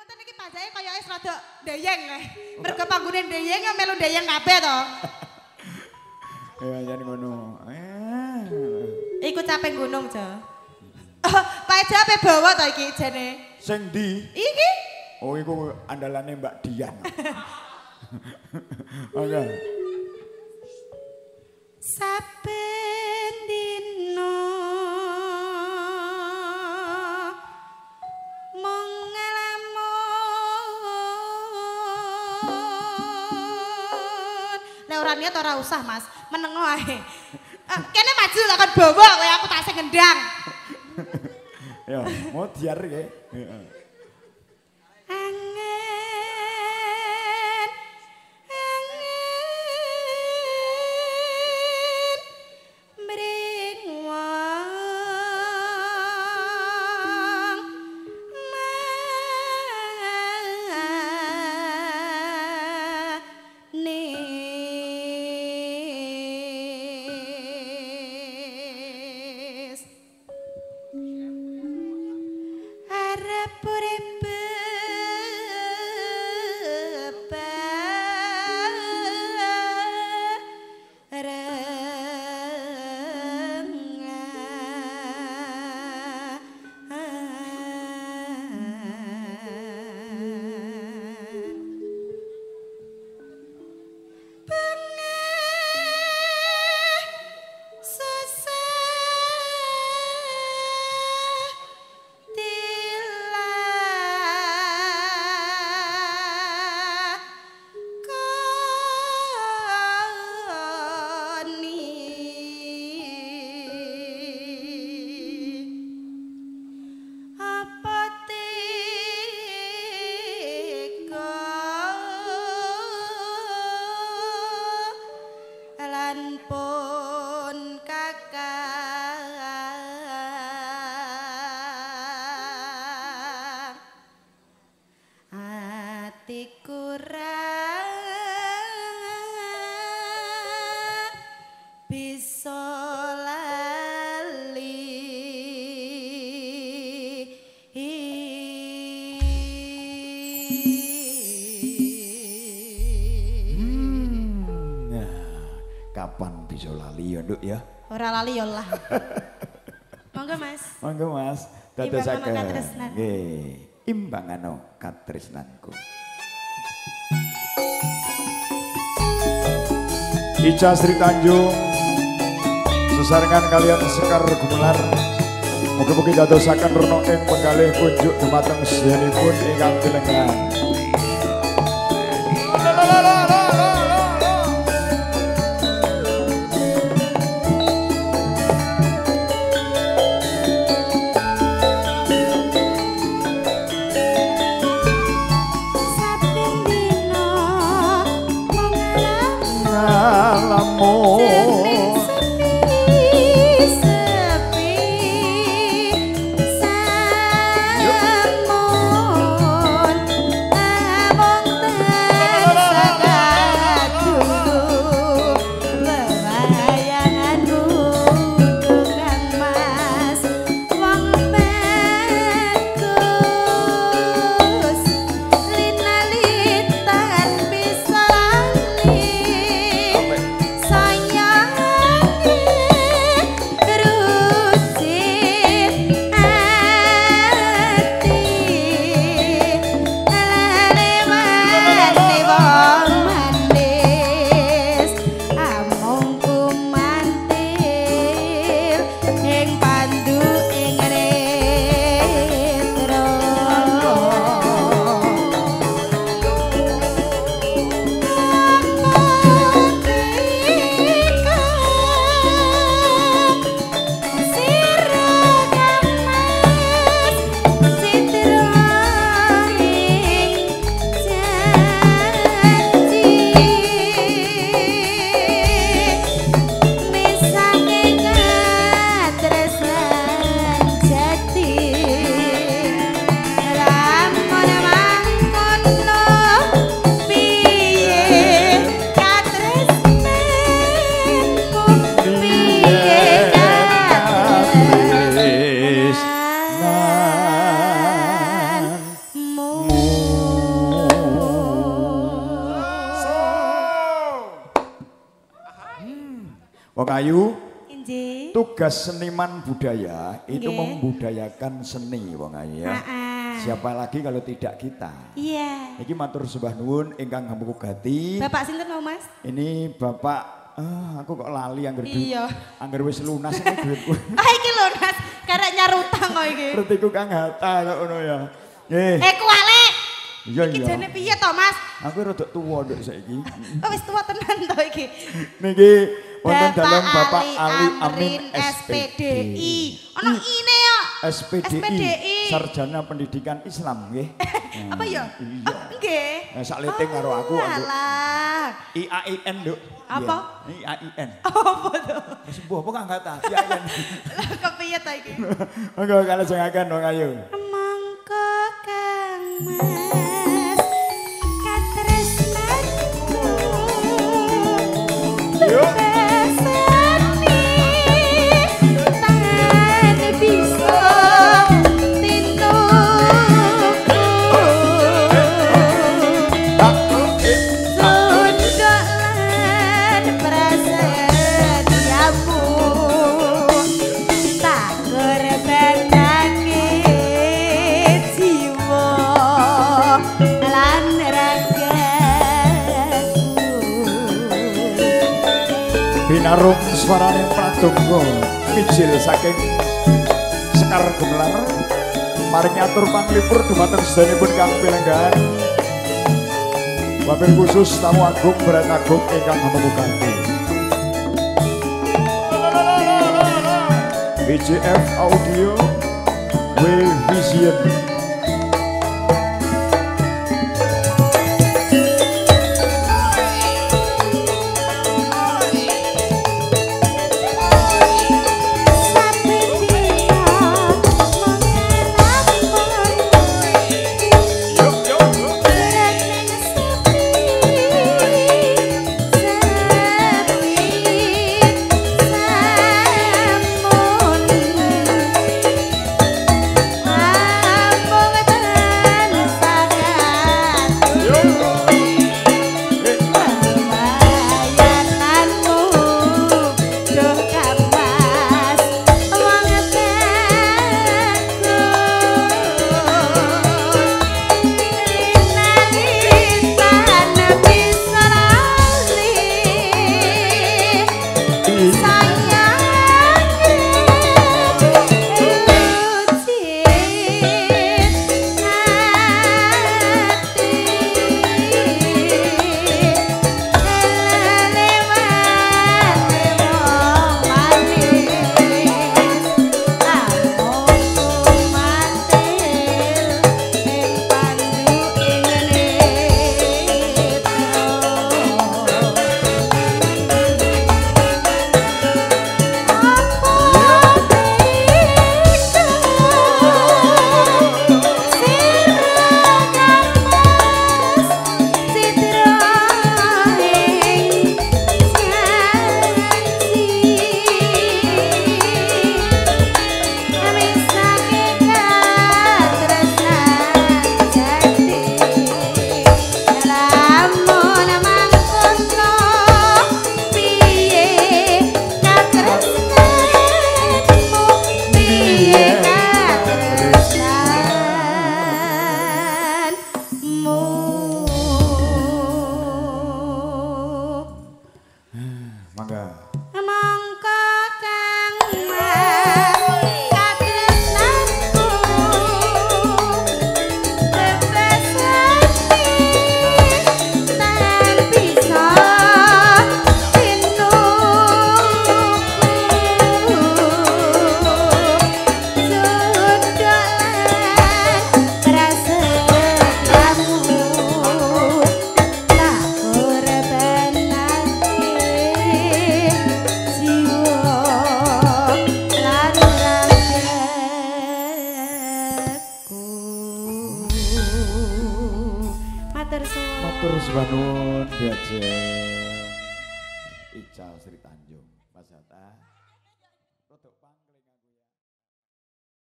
Ngaten iki panjake kaya wis rada ndeyeng. Mergo panggone ndeyeng melu ndeyeng kabeh to. Ya jan ngono. Iku capek gunung, Jo. Pak Eja ape bawa to iki jane? Sing ndi? Iki. Oh iku andalane Mbak Dian. Oke. Saben dina mung ngelamun. Nek ora niat ora usah, Mas. Menengo ae. Kene maju takon bawa kowe aku tak sing ngendang. Ya, mau diar ya. Angen, mring wong manis. Arep urip lan pun kakang atiku ra bisa lali Kapan bisa lali ya, Nduk ya? ora lali ya lah. Monggo Mas. Monggo Mas, Imbangano dadosaken. katresnan. Nggih, imbangano katresnanku. Ica Sri Tanjung sesarengan kalian Sekar Gumelar. Mugi-mugi dadosaken rena ing penggalih kunjuk dumateng sedheripun ingkang tilengan. Ayu. Injih. Tugas seniman budaya itu Nggih. membudayakan seni wong Ayu ya. Siapa lagi kalau tidak kita? Iya. Iki matur sembah nuwun ingkang ngamuku gati. Bapak sinten mau Mas? Ini Bapak aku kok lali angger duit. Iya. Angger wis lunas iki duitku. Ah iki lho Mas, karek nyarutang kok iki. Retiku Kang Hatta kok ngono ya. Nggih. Kuwale. Iya Iki iya. jane piye to Mas? Aku rada tuwa nduk saiki. Oh wis tuwa tenan to iki. Niki wonten dalam Bapak Ali Amin SPDI. Ono ine yo. SPDI. Sarjana Pendidikan Islam nggih. Apa ya? Iya. Nggih. Sak leting karo aku Alah. IAIN nduk. Apa? IAIN. Apa to? Sembuh apa Kang Hatta? IAIN. Lah kepiye to iki? Monggo kalajengaken wong ayu. Mangka Kang Mas katresnanku. Yuk. Binarung suarane pradonga mijil saking Sekar Gumelar maring atur panglipur dumateng sedanipun Kang Pilenggan wabil khusus tamu agung berat agung ingkang ngamukanti BJF Audio Vision. Matur suwun, Biajen.